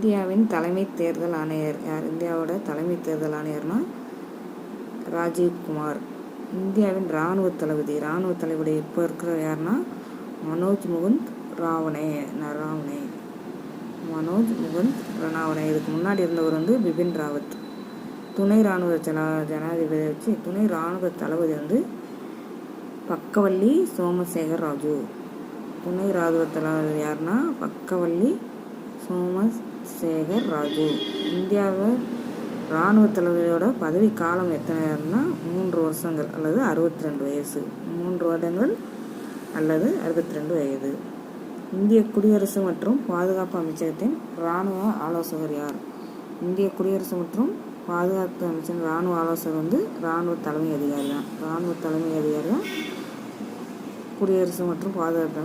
இந்தியாவின் தலைமை தேர்தல் ஆணையர் யார்? இந்தியாவோட தலைமை தேர்தல் ஆணையர்னா ராஜீவ்குமார். இந்தியாவின் இராணுவ தளபதி இப்போ இருக்கிற யாருன்னா மனோஜ் முகுந்த் ராவனே. இதுக்கு முன்னாடி இருந்தவர் வந்து பிபின் ராவத். துணை இராணுவ ஜனாதிபதி வச்சு துணை இராணுவ தளபதி வந்து பக்கவள்ளி சோமசேகர் ராஜு. துணை இராணுவ தளபதி யாருன்னா பக்கவள்ளி சோமசேகர் ராஜு. இந்தியாவில் இராணுவ தளபதியோட பதவி காலம் எத்தனைன்னா 3 வருஷங்கள் அல்லது 62 வயசு. 3 வருடங்கள் அல்லது 62 வயது. இந்திய குடியரசு மற்றும் பாதுகாப்பு அமைச்சகத்தின் இராணுவ ஆலோசகர் யார்? இந்திய குடியரசு மற்றும் பாதுகாப்பு அமைச்சர் இராணுவ ஆலோசகர் வந்து இராணுவ தலைமை அதிகாரி தான். குடியரசு மற்றும் பாதுகாப்பு